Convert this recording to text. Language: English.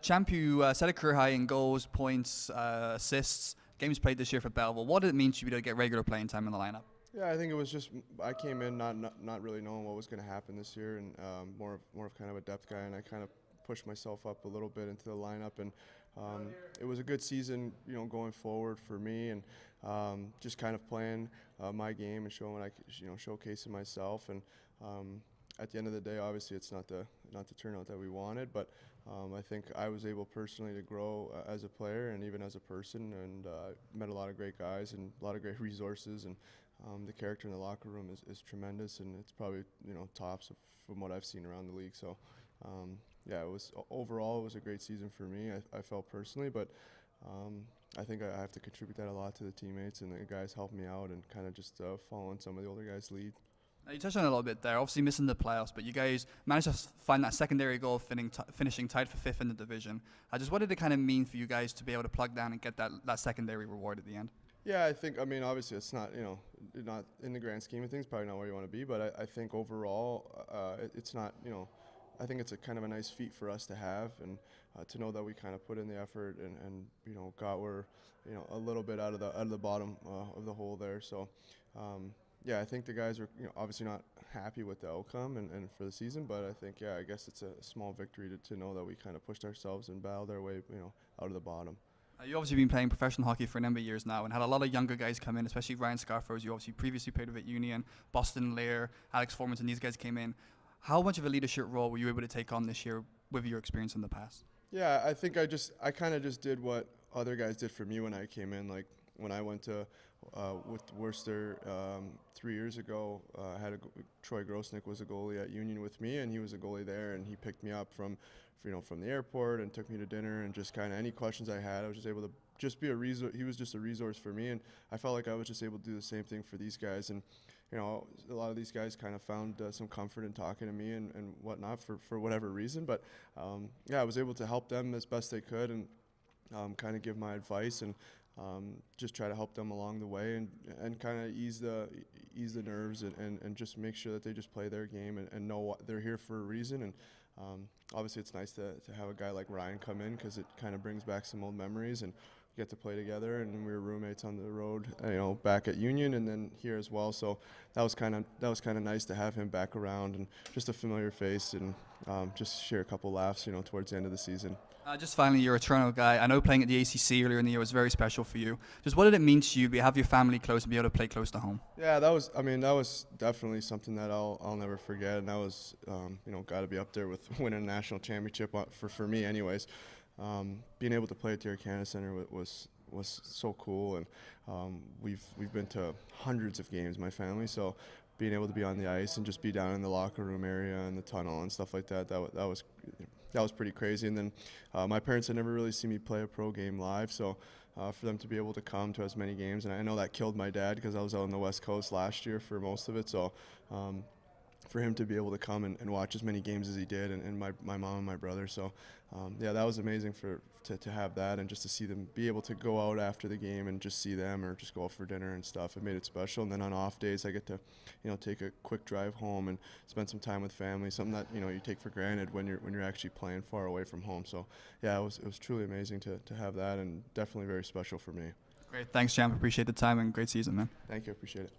Champ, you set a career high in goals, points, assists, games played this year for Belleville. What did it mean to you to get regular playing time in the lineup? Yeah, I think it was just I came in not really knowing what was going to happen this year, and more of kind of a depth guy, and I kind of pushed myself up a little bit into the lineup, and it was a good season, going forward for me, and just kind of playing my game and showing what showcasing myself, and at the end of the day, obviously it's not the turnout that we wanted, but I think I was able personally to grow as a player and even as a person, and met a lot of great guys and a lot of great resources, and the character in the locker room is tremendous, and it's probably tops from what I've seen around the league. So yeah, overall it was a great season for me. I felt personally, but I think I have to contribute that a lot to the teammates, and the guys helped me out and kind of just following some of the older guys' lead. You touched on it a little bit there, obviously missing the playoffs, but you guys managed to find that secondary goal, finishing tied for fifth in the division. Just what did it kind of mean for you guys to be able to plug down and get that secondary reward at the end? Yeah, I mean, obviously it's not, not in the grand scheme of things, probably not where you want to be, but I think overall it's not, I think it's a kind of a nice feat for us to have, and to know that we kind of put in the effort and got where, a little bit out of the bottom of the hole there. So yeah, I think the guys are obviously not happy with the outcome and for the season, but I think, yeah, I guess it's a small victory to know that we kind of pushed ourselves and battled our way out of the bottom. You've obviously been playing professional hockey for a number of years now and had a lot of younger guys come in, especially Ryan Scarfos. You obviously previously played with Union, Boston Lear, Alex Foreman, and these guys came in. How much of a leadership role were you able to take on this year with your experience in the past? Yeah, I think I kind of just did what other guys did for me when I came in. Like when I went to with Worcester 3 years ago, Troy Grosnick was a goalie at Union with me, and he was a goalie there, and he picked me up from the airport and took me to dinner, and just kind of any questions I had, I was just able to just be a resource. He was just a resource for me, and I felt like I was just able to do the same thing for these guys. And a lot of these guys kind of found some comfort in talking to me and whatnot for whatever reason. But yeah, I was able to help them as best they could, and kind of give my advice and just try to help them along the way, and kind of ease the nerves, and just make sure that they just play their game and know what they're here for a reason. And obviously it's nice to have a guy like Ryan come in, because it kind of brings back some old memories, and get to play together, and we were roommates on the road, back at Union and then here as well. So that was kind of nice to have him back around, and just a familiar face, and just share a couple laughs, towards the end of the season. Just finally, you're a Toronto guy. I know playing at the ACC earlier in the year was very special for you. Just what did it mean to you to have your family close and be able to play close to home? Yeah, that was definitely something that I'll never forget, and that was got to be up there with winning a national championship for me, anyways. Being able to play at the Air Canada Center was so cool, and we've been to hundreds of games, my family. So being able to be on the ice and just be down in the locker room area and the tunnel and stuff like that was pretty crazy. And then my parents had never really seen me play a pro game live, so for them to be able to come to as many games, and I know that killed my dad because I was out on the West Coast last year for most of it. So for him to be able to come and watch as many games as he did, and my mom and my brother. So yeah, that was amazing to have that, and just to see them be able to go out after the game and just see them, or just go out for dinner and stuff. It made it special. And then on off days, I get to take a quick drive home and spend some time with family, something that you take for granted when you're actually playing far away from home. So yeah, it was truly amazing to have that, and definitely very special for me. Great, thanks, Champ. Appreciate the time and great season, man. Thank you, appreciate it.